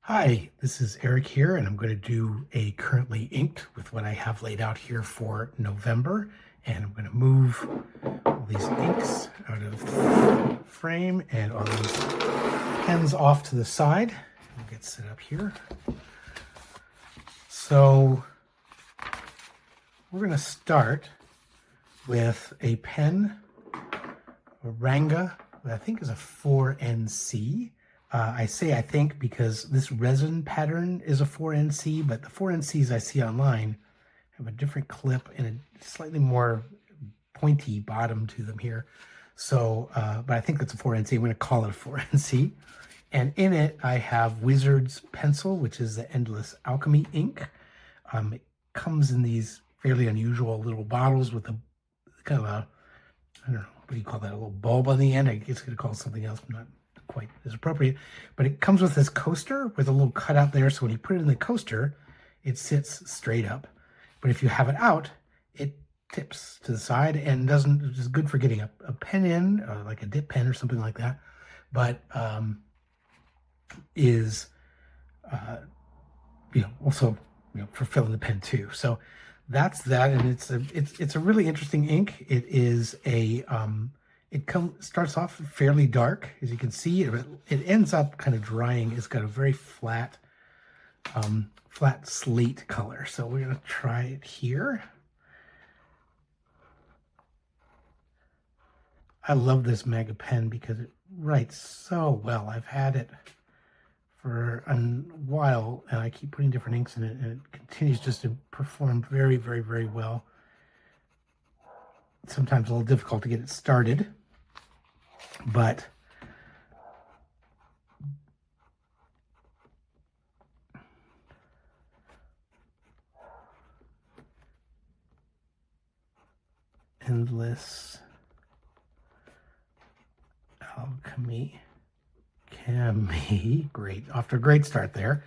Hi, this is Eric here, and I'm going to do a currently inked with what I have laid out here for November. And I'm going to move all these inks out of the frame and all these pens off to the side. We'll get set up here. So we're going to start with a pen, a Ranga, that I think is a 4NC. I say I think because this resin pattern is a 4NC, but the 4NCs I see online have a different clip and a slightly more pointy bottom to them here. So, but I think that's a 4NC. I'm going to call it a 4NC. And in it, I have Wizards Pencil, which is the Endless Alchemy ink. It comes in these fairly unusual little bottles with a kind of a, I don't know, what do you call that? A little bulb on the end. I guess I could call it something else. I'm not quite as appropriate, but it comes with this coaster with a little cutout there. So when you put it in the coaster, it sits straight up. But if you have it out, it tips to the side and is good for getting a pen in, like a dip pen or something like that. But is also for filling the pen too. So that's that, and it's a really interesting ink. It is a starts off fairly dark, as you can see. It ends up kind of drying. It's got a very flat slate color. So we're going to try it here. I love this Mega pen because it writes so well. I've had it for a while, and I keep putting different inks in it, and it continues just to perform very, very, very well. Sometimes a little difficult to get it started, but Endless Alchemy great, off to a great start there.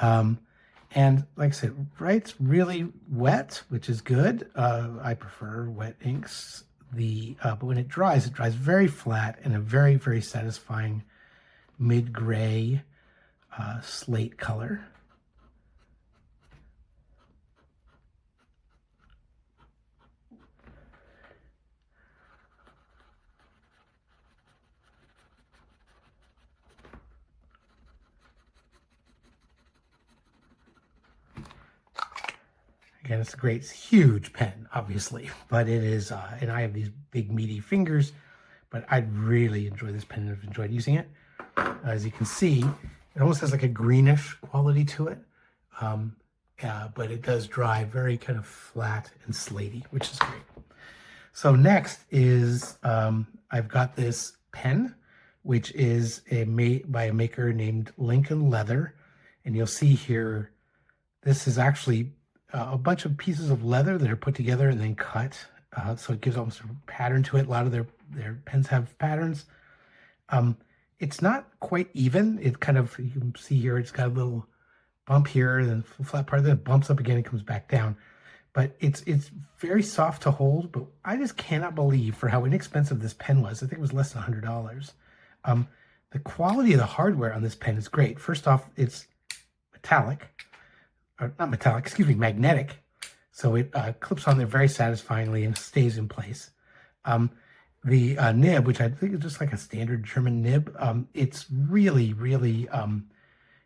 And like I said, writes really wet, which is good. I prefer wet inks. But when it dries very flat and a very, very satisfying mid-gray slate color. Again, it's a great, huge pen, obviously, but it is, and I have these big meaty fingers, but I really enjoy this pen and I've enjoyed using it. As you can see, it almost has like a greenish quality to it, but it does dry very kind of flat and slatey, which is great. So next is, I've got this pen, which is by a maker named Lincoln Leather, and you'll see here, this is actually a bunch of pieces of leather that are put together and then cut. So it gives almost a pattern to it. A lot of their pens have patterns. It's not quite even. It kind of, you can see here, it's got a little bump here, and then flat part, then it bumps up again and comes back down. But it's very soft to hold, but I just cannot believe for how inexpensive this pen was. I think it was less than $100. The quality of the hardware on this pen is great. First off, it's metallic. Or not metallic, excuse me, magnetic. So it clips on there very satisfyingly and stays in place. The nib, which I think is just like a standard German nib, it's really, really,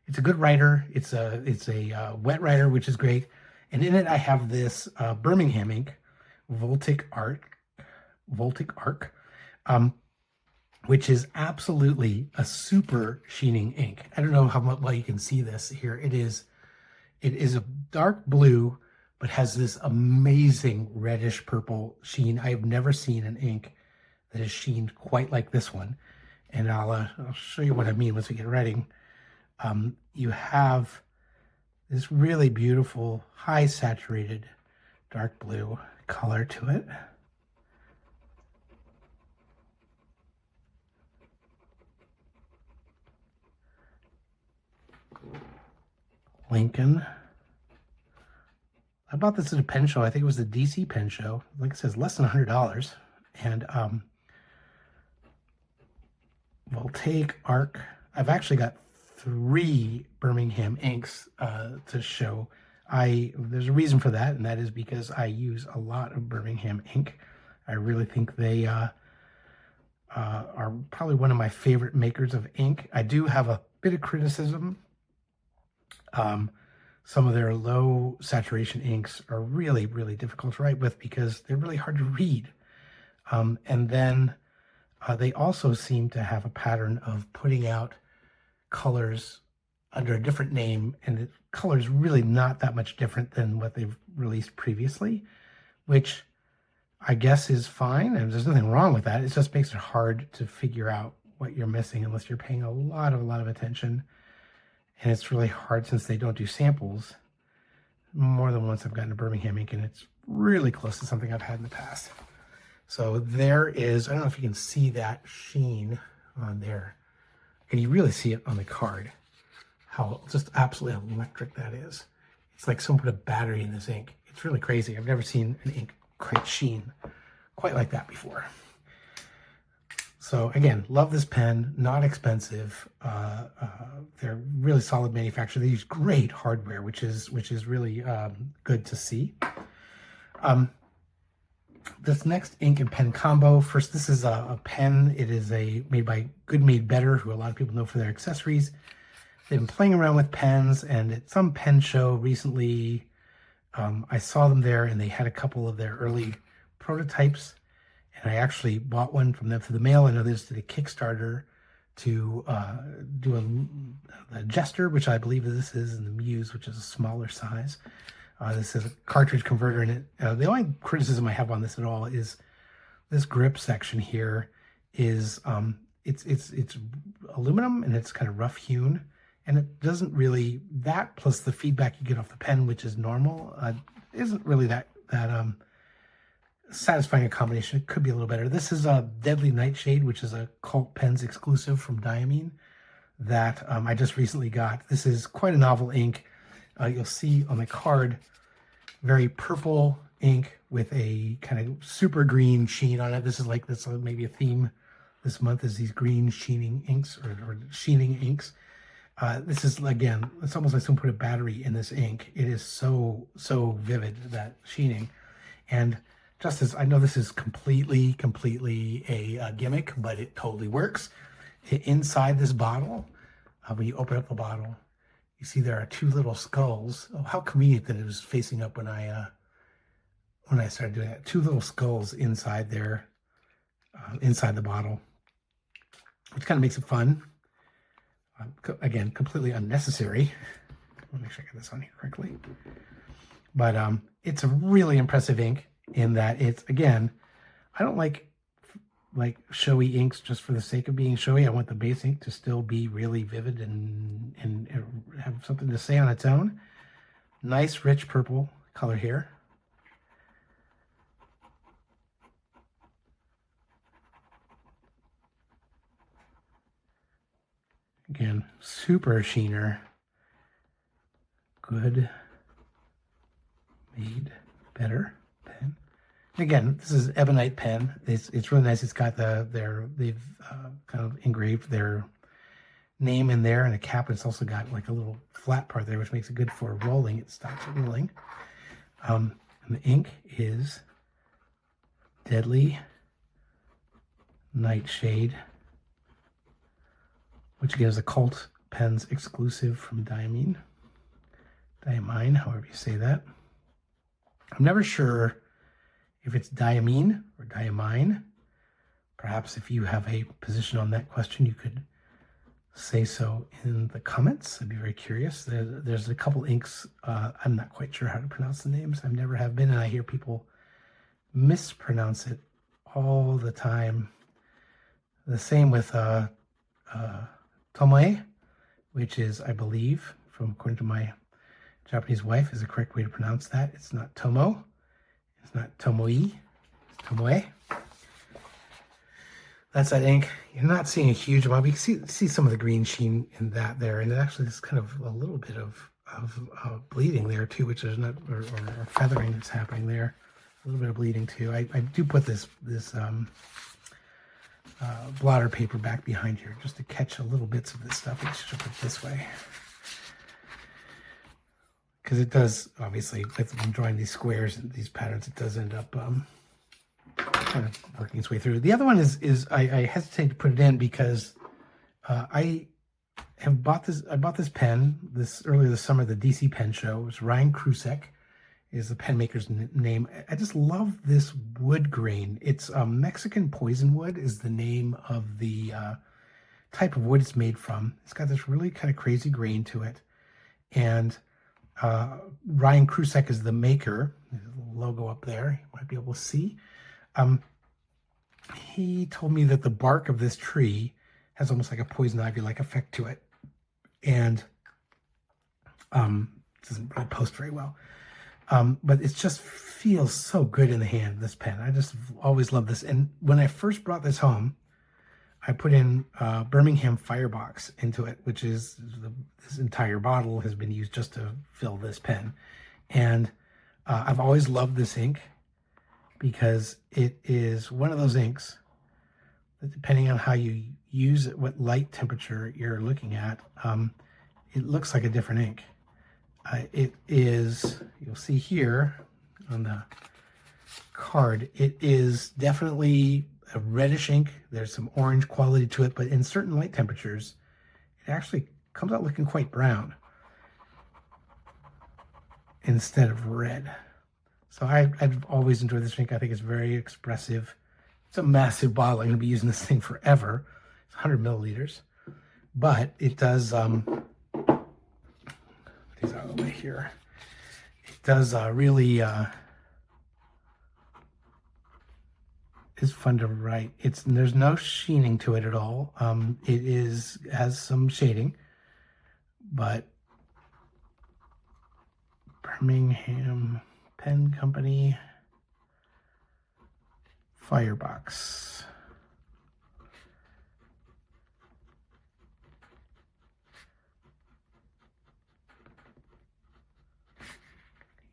it's a good writer. It's a wet writer, which is great. And in it, I have this Birmingham ink, Voltaic Arc, which is absolutely a super sheening ink. I don't know how well you can see this here. It is a dark blue, but has this amazing reddish purple sheen. I have never seen an ink that is sheened quite like this one. And I'll show you what I mean once we get writing. You have this really beautiful, high saturated dark blue color to it. Lincoln. I bought this at a pen show. I think it was the DC pen show. Like it says, less than $100. And Voltaic Arc. I've actually got 3 Birmingham inks to show. There's a reason for that, and that is because I use a lot of Birmingham ink. I really think they are probably one of my favorite makers of ink. I do have a bit of criticism. Some of their low saturation inks are really, really difficult to write with because they're really hard to read. And then they also seem to have a pattern of putting out colors under a different name, and the color is really not that much different than what they've released previously, which I guess is fine, and there's nothing wrong with that. It just makes it hard to figure out what you're missing unless you're paying a lot of attention. And it's really hard since they don't do samples. More than once I've gotten a Birmingham ink, and it's really close to something I've had in the past. So there is, I don't know if you can see that sheen on there. And you really see it on the card, how just absolutely electric that is. It's like someone put a battery in this ink. It's really crazy. I've never seen an ink quite sheen quite like that before. So again, love this pen, not expensive. They're really solid manufacturer. They use great hardware, which is really good to see. This next ink and pen combo. First, this is a pen. It is made by Good Made Better, who a lot of people know for their accessories. They've been playing around with pens, and at some pen show recently, I saw them there, and they had a couple of their early prototypes, and I actually bought one from them for the mail. I know they just did a Kickstarter to do a Jester, which I believe this is, and the Muse, which is a smaller size. This is a cartridge converter in it. The only criticism I have on this at all is this grip section here is it's aluminum, and it's kind of rough hewn, and it doesn't really, that plus the feedback you get off the pen, which is normal, isn't really that satisfying a combination. It could be a little better. This is a Deadly Nightshade, which is a Cult Pens exclusive from Diamine that I just recently got. This is quite a novel ink. You'll see on the card, very purple ink with a kind of super green sheen on it. This is maybe a theme this month, is these green sheening inks or sheening inks. This is, again, it's almost like someone put a battery in this ink. It is so vivid, that sheening. And just as I know this is completely a gimmick, but it totally works. Inside this bottle, when you open up the bottle, you see there are 2 little skulls. Oh, how convenient that it was facing up when I started doing that. 2 little skulls inside there, inside the bottle, which kind of makes it fun. Again, completely unnecessary. Let me make sure I get this on here correctly. But it's a really impressive ink in that it's, again, I don't like showy inks just for the sake of being showy. I want the base ink to still be really vivid and have something to say on its own. Nice rich purple color here. Again, super sheener. Good Made Better pen. Again, this is ebonite pen. It's really nice. It's got they've kind of engraved their name in there and a cap. It's also got like a little flat part there, which makes it good for rolling. It stops it rolling. And the ink is Deadly Nightshade, which again is a Cult Pens exclusive from Diamine, however you say that. I'm never sure if it's Diamine or Diamine. Perhaps if you have a position on that question, you could say so in the comments. I'd be very curious. There's a couple inks. I'm not quite sure how to pronounce the names. I never have been, and I hear people mispronounce it all the time. The same with Tomoe, which is, I believe, according to my Japanese wife, is the correct way to pronounce that. It's not Tomo. It's not Tomoe. It's Tomoe. That's that ink. You're not seeing a huge amount. You can see some of the green sheen in that there, and it actually is kind of a little bit of bleeding there too, which is not, or feathering that's happening there. A little bit of bleeding too. I do put this blotter paper back behind here just to catch a little bits of this stuff. I should put it this way. Because it does, obviously, with drawing these squares and these patterns, it does end up kind of working its way through. The other one is I hesitate to put it in because I bought this pen earlier this summer, the DC pen show. It was Ryan Krusac is the pen maker's name. I just love this wood grain. It's Mexican poison wood is the name of the type of wood it's made from. It's got this really kind of crazy grain to it. And Ryan Krusac is the maker. There's a little logo up there. You might be able to see. He told me that the bark of this tree has almost like a poison ivy-like effect to it. And doesn't really post very well. But it just feels so good in the hand, this pen. I just always love this. And when I first brought this home, I put in Birmingham Firebox into it, which is this entire bottle has been used just to fill this pen. And I've always loved this ink because it is one of those inks that, depending on how you use it, what light temperature you're looking at, it looks like a different ink. It is, you'll see here on the card, it is definitely a reddish ink. There's some orange quality to it, but in certain light temperatures, it actually comes out looking quite brown instead of red. So I've always enjoyed this ink. I think it's very expressive. It's a massive bottle. I'm going to be using this thing forever. It's 100 milliliters, but it does, put these out of the way here. It does really, is fun to write. There's no sheening to it at all. It has some shading, but Birmingham Pen Company Firebox.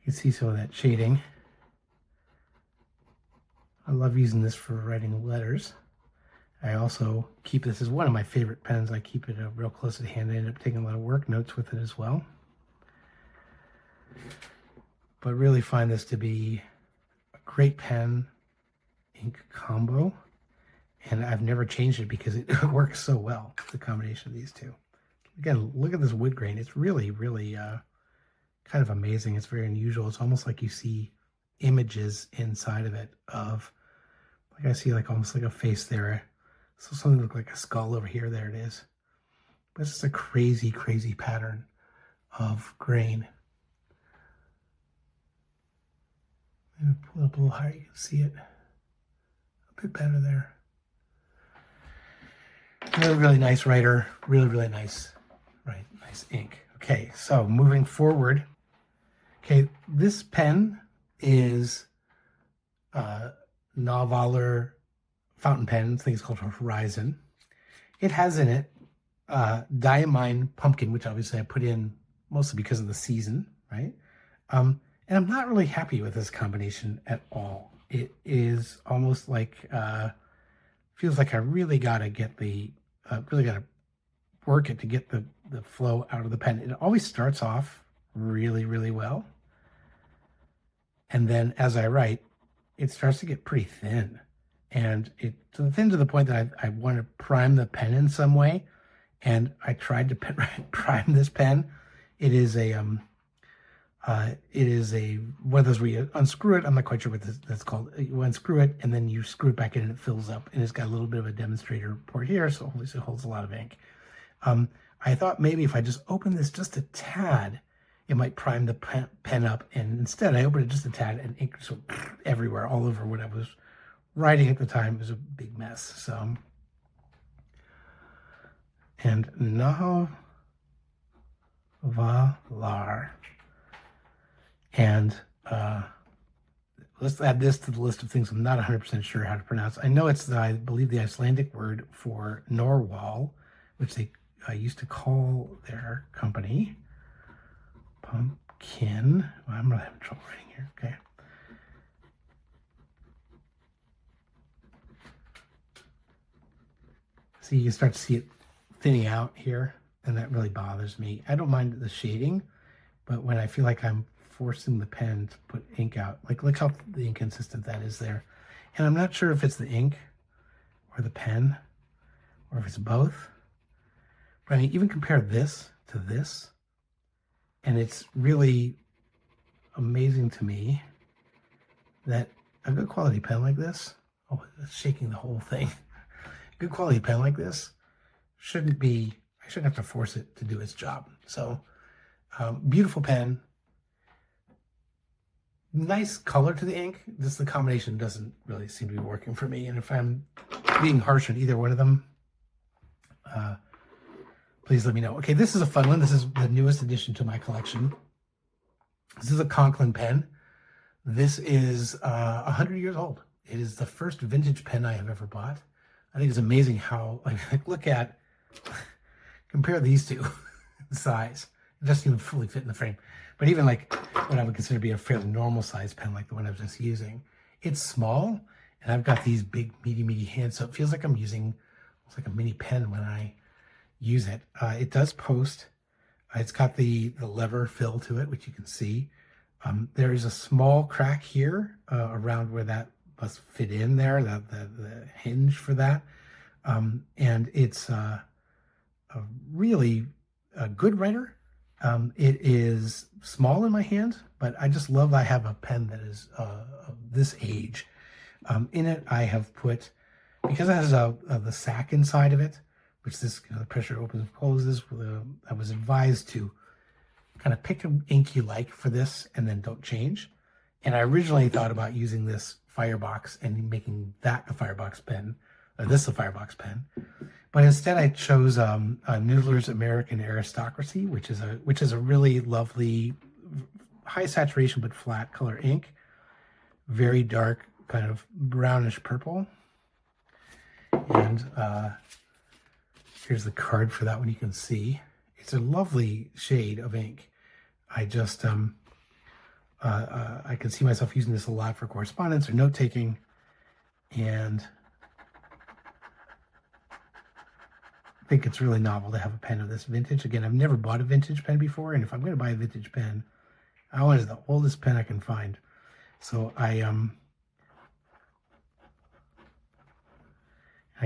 You can see some of that shading. I love using this for writing letters. I also keep this as one of my favorite pens. I keep it real close to hand. I end up taking a lot of work notes with it as well. But really find this to be a great pen ink combo. And I've never changed it because it works so well, the combination of these two. Again, look at this wood grain. It's really, really kind of amazing. It's very unusual. It's almost like you see images inside of it of, like I see like almost like a face there. So something look like a skull over here. There it is. But it's just a crazy, crazy pattern of grain. Maybe pull it up a little higher, you can see it a bit better there. Really, really nice writer. Really, really nice, right? Nice ink. Okay, so moving forward. Okay, this pen is Novaler fountain pen. I think it's called Horizon. It has in it Diamine Pumpkin, which obviously I put in mostly because of the season, right? And I'm not really happy with this combination at all. It is almost like, feels like I really got to get really got to work it to get the flow out of the pen. It always starts off really, really well. And then as I write, it starts to get pretty thin. And it's thin to the point that I want to prime the pen in some way. And I tried to prime this pen. It is a one of those where you unscrew it. I'm not quite sure what that's called. You unscrew it and then you screw it back in and it fills up. And it's got a little bit of a demonstrator port here, so at least it holds a lot of ink. I thought maybe if I just open this just a tad, it might prime the pen up. And instead I opened it just a tad and ink just went everywhere, all over what I was writing at the time. It was a big mess. So, and now Valar. And let's add this to the list of things I'm not 100% sure how to pronounce. I know it's, I believe, the Icelandic word for narwhal, which they used to call their company. Pumpkin. Well, I'm really having trouble writing here. Okay. See, you start to see it thinning out here, and that really bothers me. I don't mind the shading, but when I feel like I'm forcing the pen to put ink out, like look how the inconsistent that is there. And I'm not sure if it's the ink or the pen or if it's both. But I mean, even compare this to this, and it's really amazing to me that a good quality pen like this, oh, it's shaking the whole thing. Good quality pen like this shouldn't be, I shouldn't have to force it to do its job. So beautiful pen, nice color to the ink. Just the combination doesn't really seem to be working for me. And if I'm being harsh on either one of them, please let me know. Okay, this is a fun one. This is the newest addition to my collection. This is a Conklin pen. This is 100 years old. It is the first vintage pen I have ever bought. I think it's amazing how, like look at, compare these two size. It doesn't even fully fit in the frame. But even like what I would consider to be a fairly normal size pen, like the one I was just using, it's small, and I've got these big, meaty hands, so it feels like I'm using, it's like a mini pen when I use it. It does post. It's got the lever fill to it, which you can see. There is a small crack here around where that must fit in there, the hinge for that. And it's a really good writer. It is small in my hand, but I just love I have a pen that is of this age. In it, I have put, because it has the sack inside of it, which this the pressure opens and closes. I was advised to kind of pick an ink you like for this and then don't change. And I originally thought about using this Firebox and making that a Firebox pen, this a Firebox pen. But instead I chose Noodlers American Aristocracy, which is a really lovely, high saturation but flat color ink. Very dark, kind of brownish purple. And here's the card for that one you can see. It's a lovely shade of ink. I just, I can see myself using this a lot for correspondence or note-taking. And I think it's really novel to have a pen of this vintage. Again, I've never bought a vintage pen before, and if I'm going to buy a vintage pen, I want the oldest pen I can find. So I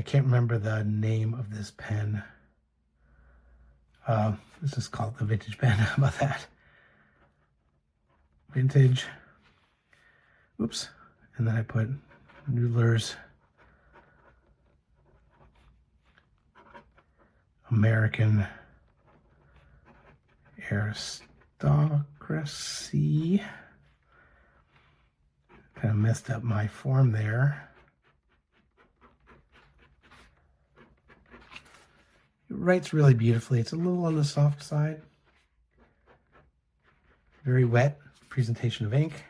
can't remember the name of this pen. Let's just call it the vintage pen. How about that? Vintage. Oops. And then I put Noodlers American Aristocracy. Kind of messed up my form there. It writes really beautifully. It's a little on the soft side. Very wet presentation of ink.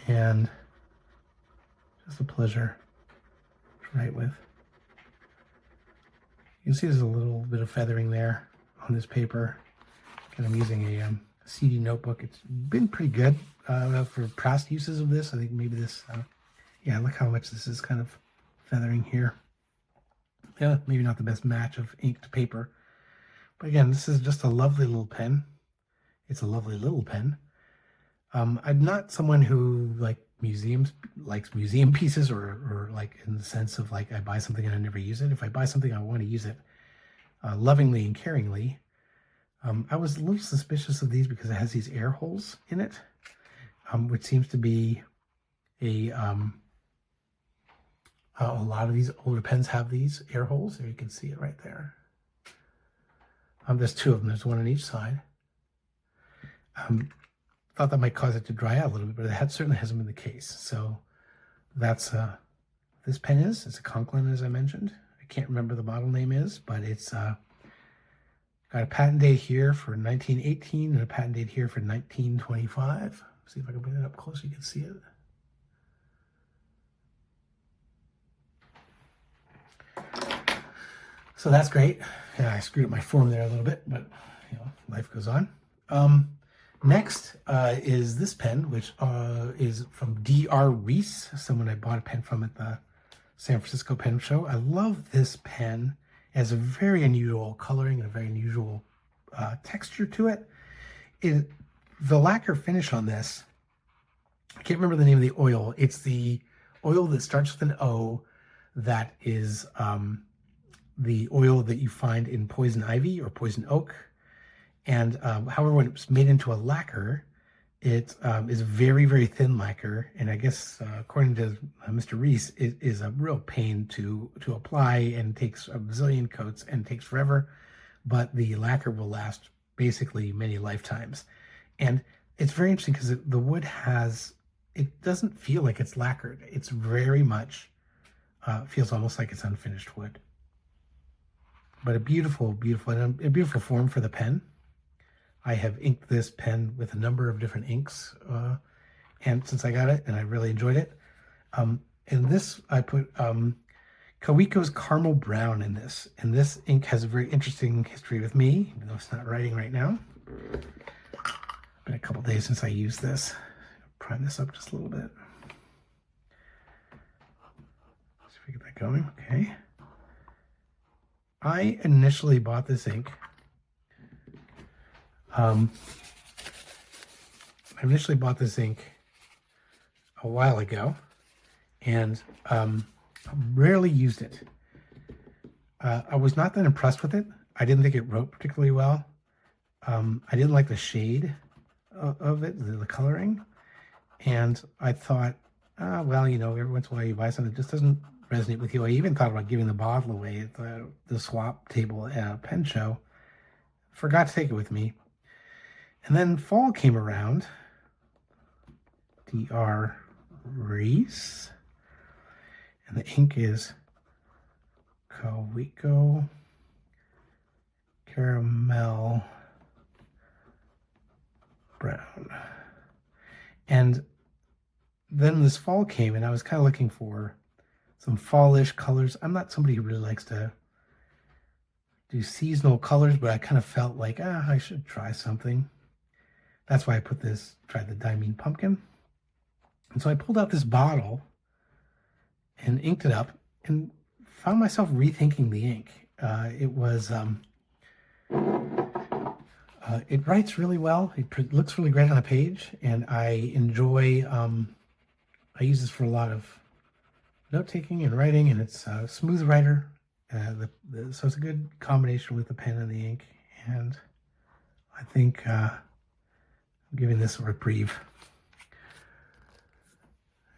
And just a pleasure to write with. You can see there's a little bit of feathering there on this paper. And I'm using a CD notebook. It's been pretty good for past uses of this. I think maybe this, yeah, look how much this is kind of feathering here. Yeah, maybe not the best match of ink to paper. But again, this is just a lovely little pen. It's a lovely little pen. I'm not someone who likes museum pieces or like in the sense of like I buy something and I never use it. If I buy something, I want to use it lovingly and caringly. I was a little suspicious of these because it has these air holes in it, which seems to be a lot of these older pens have these air holes. There you can see it right there. There's two of them. There's one on each side. Thought that might cause it to dry out a little bit, but it certainly hasn't been the case. So that's this pen is. It's a Conklin, as I mentioned. I can't remember the model name is, but it's got a patent date here for 1918 and a patent date here for 1925. See if I can bring it up close so you can see it. So that's great. Yeah, I screwed up my form there a little bit, but you know, life goes on. Next is this pen, which is from D.R. Reise, someone I bought a pen from at the San Francisco Pen Show. I love this pen. It has a very unusual coloring and a very unusual texture to it. The lacquer finish on this, I can't remember the name of the oil. It's the oil that starts with an O that is the oil that you find in poison ivy or poison oak. And however, when it's made into a lacquer, it is very, very thin lacquer. And I guess, according to Mr. Reise, it is a real pain to apply and takes a bazillion coats and takes forever. But the lacquer will last basically many lifetimes. And it's very interesting because the wood it doesn't feel like it's lacquered. It's very much, feels almost like it's unfinished wood. But a beautiful form for the pen. I have inked this pen with a number of different inks, and since I got it, and I really enjoyed it. In this, I put Kaweco's Caramel Brown in this, and this ink has a very interesting history with me, even though it's not writing right now. It's been a couple days since I used this. Prime this up just a little bit. Let's see if we get that going. Okay. I initially bought this ink. I initially bought this ink a while ago, and rarely used it. I was not that impressed with it. I didn't think it wrote particularly well. I didn't like the shade of it, the coloring, and I thought, well, every once in a while you buy something that just doesn't resonate with you. I even thought about giving the bottle away at the swap table at a pen show. Forgot to take it with me. And then fall came around. Dr. Reise. And the ink is Kaweco Caramel Brown. And then this fall came, and I was kind of looking for some fallish colors. I'm not somebody who really likes to do seasonal colors, but I kind of felt like, I should try something. That's why I tried the Diamine Pumpkin. And so I pulled out this bottle and inked it up and found myself rethinking the ink. It writes really well. It looks really great on a page, and I enjoy, I use this for a lot of note-taking and writing, and it's a smooth writer. So it's a good combination with the pen and the ink, and I think I'm giving this a reprieve.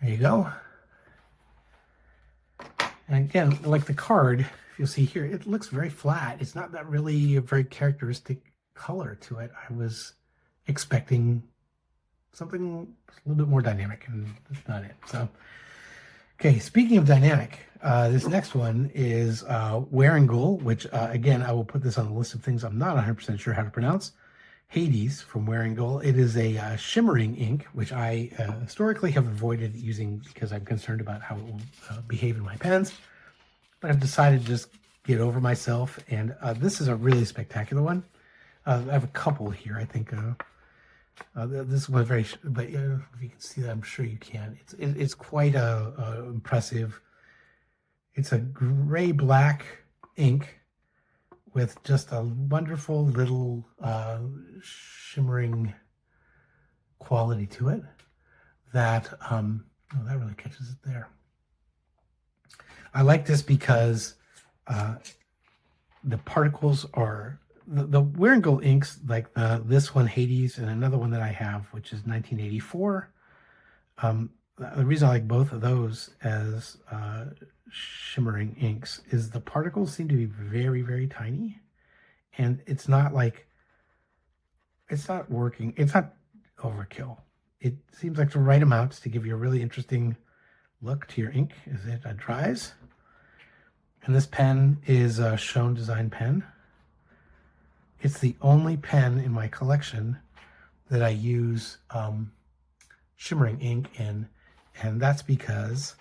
There you go. And again, like the card, if you'll see here, it looks very flat. It's not that really a very characteristic color to it. I was expecting something a little bit more dynamic, and that's not it. So, okay, speaking of dynamic, this next one is Wearingeul, which, again, I will put this on the list of things I'm not 100% sure how to pronounce. Hades from Wearingeul. It is a shimmering ink, which I historically have avoided using because I'm concerned about how it will behave in my pens. But I've decided to just get over myself, and this is a really spectacular one. I have a couple here, I think. This one very, but if you can see that, I'm sure you can. It's quite impressive. It's a gray-black ink with just a wonderful little shimmering quality to it that that really catches it there. I like this because the particles are the Wearingeul inks, like this one, Hades, and another one that I have, which is 1984. The reason I like both of those as shimmering inks is the particles seem to be very, very tiny, and it's not working. It's not overkill. It seems like the right amounts to give you a really interesting look to your ink as it dries. And this pen is a Schon design pen. It's the only pen in my collection that I use shimmering ink in, and that's because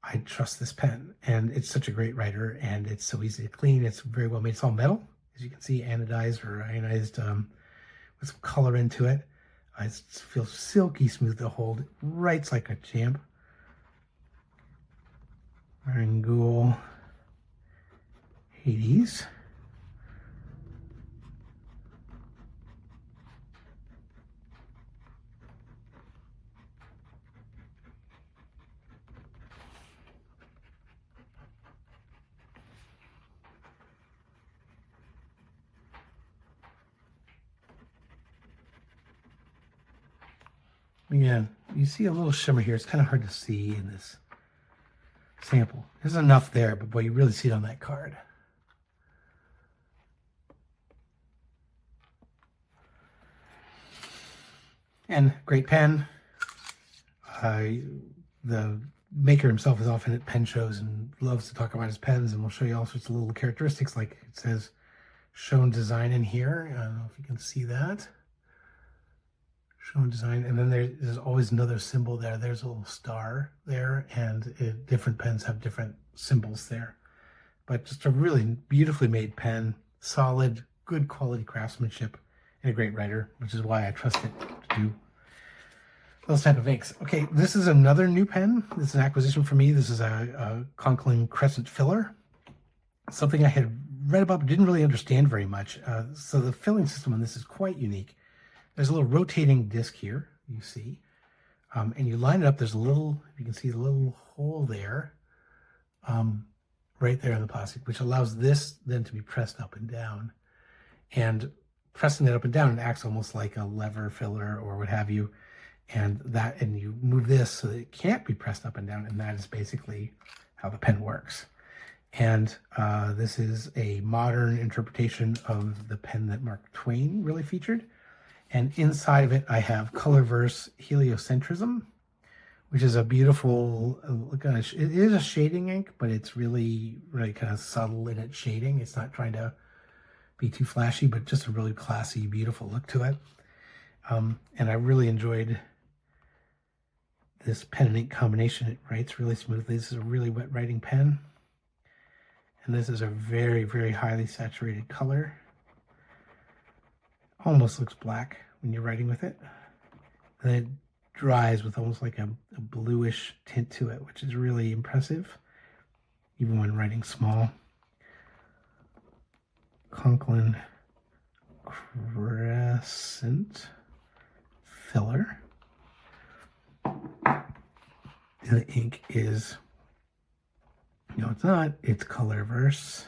I trust this pen, and it's such a great writer, and it's so easy to clean. It's very well made. It's all metal, as you can see, anodized or ionized with some color into it. It feels silky smooth to hold. It writes like a champ. Wearingeul, Hades. Again, you see a little shimmer here. It's kind of hard to see in this sample. There's enough there, but boy, you really see it on that card. And great pen. The maker himself is often at pen shows and loves to talk about his pens, and we'll show you all sorts of little characteristics, like it says Schon design in here. I don't know if you can see that. Schon design, and then there's always another symbol there. There's a little star there, and different pens have different symbols there. But just a really beautifully made pen, solid, good quality craftsmanship, and a great writer, which is why I trust it to do those type of inks. Okay, this is another new pen. This is an acquisition for me. This is a Conklin Crescent Filler. Something I had read about but didn't really understand very much. So the filling system on this is quite unique. There's a little rotating disc here, you see, and you line it up. There's a little, you can see the little hole there, right there in the plastic, which allows this then to be pressed up and down. And pressing it up and down, it acts almost like a lever filler or what have you. And you move this so that it can't be pressed up and down, and that is basically how the pen works. And this is a modern interpretation of the pen that Mark Twain really featured. And inside of it, I have Colorverse Heliocentrism, which is a beautiful, it is a shading ink, but it's really, really kind of subtle in its shading. It's not trying to be too flashy, but just a really classy, beautiful look to it. And I really enjoyed this pen and ink combination. It writes really smoothly. This is a really wet writing pen. And this is a very, very highly saturated color. Almost looks black when you're writing with it. And it dries with almost like a bluish tint to it, which is really impressive, even when writing small. Conklin Crescent Filler. The ink is, no, it's not, it's Colorverse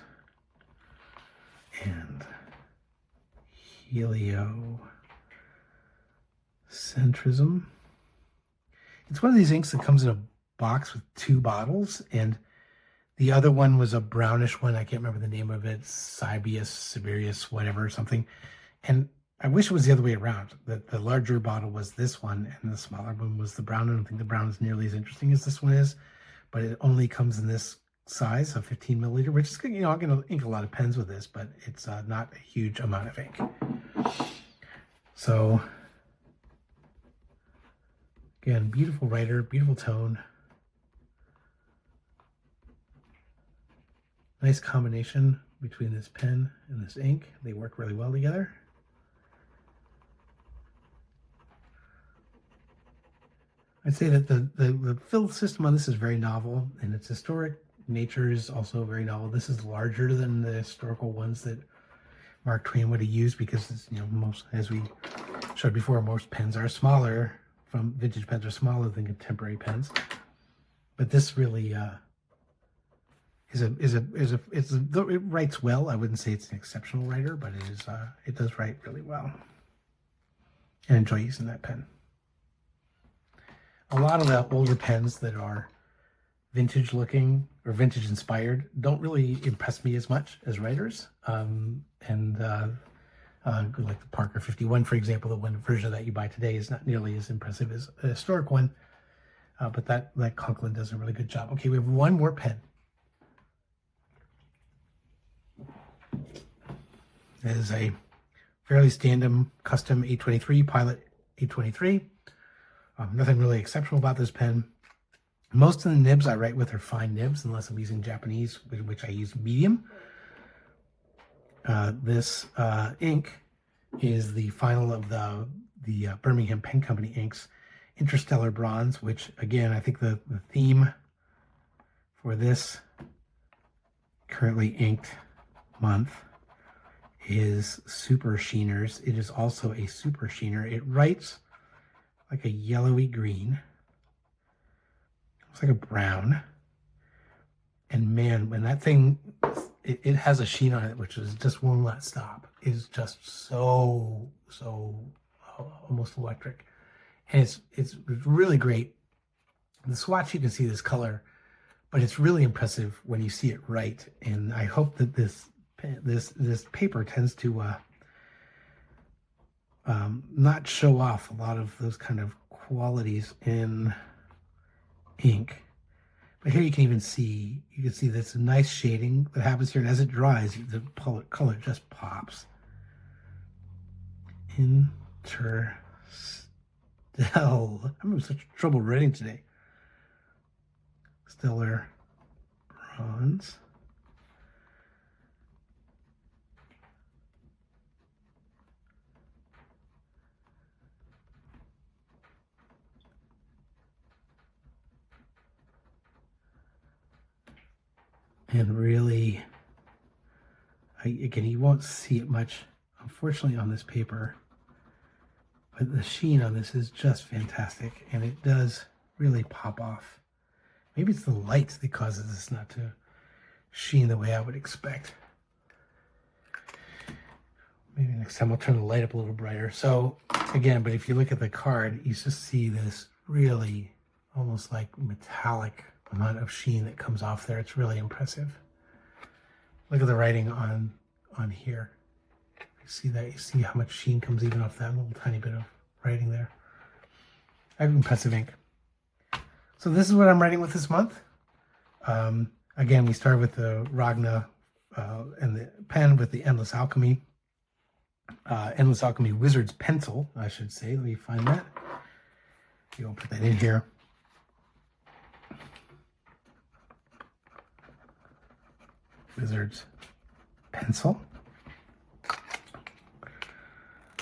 and Heliocentrism. It's one of these inks that comes in a box with two bottles, and the other one was a brownish one. I can't remember the name of it, Siberius, whatever, something. And I wish it was the other way around. The larger bottle was this one, and the smaller one was the brown. I don't think the brown is nearly as interesting as this one is, but it only comes in this size of 15 milliliter, which is, I'm going to ink a lot of pens with this, but it's not a huge amount of ink. So, again, beautiful writer, beautiful tone. Nice combination between this pen and this ink. They work really well together. I'd say that the fill system on this is very novel, and its historic nature is also very novel. This is larger than the historical ones that Mark Twain would have used, because it's, most, as we showed before, most pens are smaller. From vintage pens are smaller than contemporary pens, but this really it writes well. I wouldn't say it's an exceptional writer, but it does write really well. And enjoy using that pen. A lot of the older pens that are vintage looking or vintage inspired don't really impress me as much as writers. Like the Parker 51, for example, the one version of that you buy today is not nearly as impressive as a historic one. But that Conklin does a really good job. Okay, we have one more pen. It is a fairly standard custom 823 Pilot 823. Nothing really exceptional about this pen. Most of the nibs I write with are fine nibs, unless I'm using Japanese, which I use medium. This ink is the final of the Birmingham Pen Company inks, Interstellar Bronze, which, again, I think the theme for this currently inked month is Super Sheeners. It is also a Super Sheener. It writes like a yellowy green. Looks like a brown. And man, when that thing, it has a sheen on it, which is just will not stop. It is just so almost electric. And it's really great. In the swatch, you can see this color, but it's really impressive when you see it right. And I hope that this paper tends to not show off a lot of those kind of qualities in ink. But here you can see this nice shading that happens here, and as it dries, the color just pops. Interstellar. I'm having such trouble writing today. Stellar bronze. And really, again, you won't see it much, unfortunately, on this paper. But the sheen on this is just fantastic, and it does really pop off. Maybe it's the light that causes this not to sheen the way I would expect. Maybe next time I'll turn the light up a little brighter. So, again, but if you look at the card, you just see this really almost like metallic amount of sheen that comes off there. It's really impressive. Look at the writing on here. You see that? You see how much sheen comes even off that little tiny bit of writing there. I have impressive ink. So this is what I'm writing with this month. Again, we started with the Ranga and the pen with the Endless Alchemy Wizards Pencil, I should say. Let me find that. I'll put that in here. Wizards Pencil.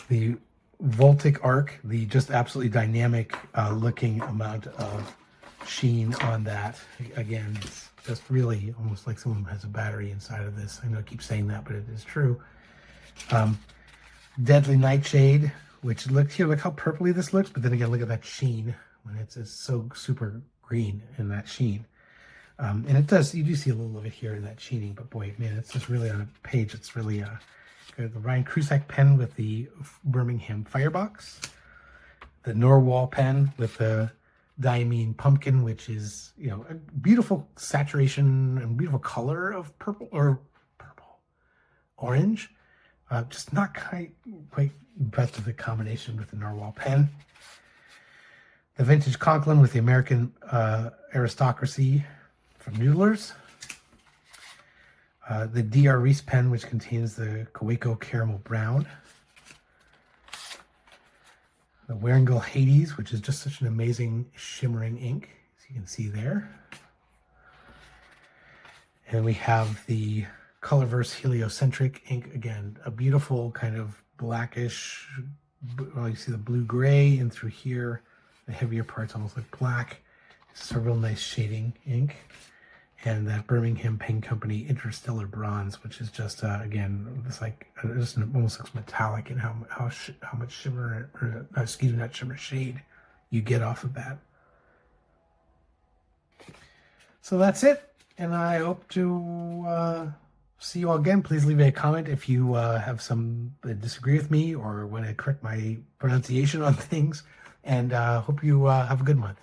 The Voltaic arc, the just absolutely dynamic looking amount of sheen on that. Again, it's just really almost like someone has a battery inside of this. I know I keep saying that, but it is true. Deadly Nightshade, which look how purpley this looks, but then again, look at that sheen when it's so super green in that sheen. And it does, you do see a little of it here in that sheening, but boy, man, it's just really on a page. It's really the Ryan Krusac pen with the Birmingham Firebox, the Norwal pen with the Diamine Pumpkin, which is, a beautiful saturation and beautiful color of orange. Just not quite impressed with the combination with the Norwal pen. The vintage Conklin with the American Aristocracy from Noodlers. The DR Reise pen, which contains the Kaweco Caramel Brown. The Wearingeul Hades, which is just such an amazing shimmering ink, as you can see there. And we have the Colorverse Heliocentric ink, again, a beautiful kind of blackish, well, you see the blue-gray, and through here, the heavier parts almost like black. It's just a real nice shading ink. And that Birmingham Pen Company Interstellar Bronze, which is just, again, it's like, just almost looks metallic in how much shimmer, or excuse me, not shimmer, shade you get off of that. So that's it. And I hope to see you all again. Please leave a comment if you have some disagree with me or want to correct my pronunciation on things. And hope you have a good month.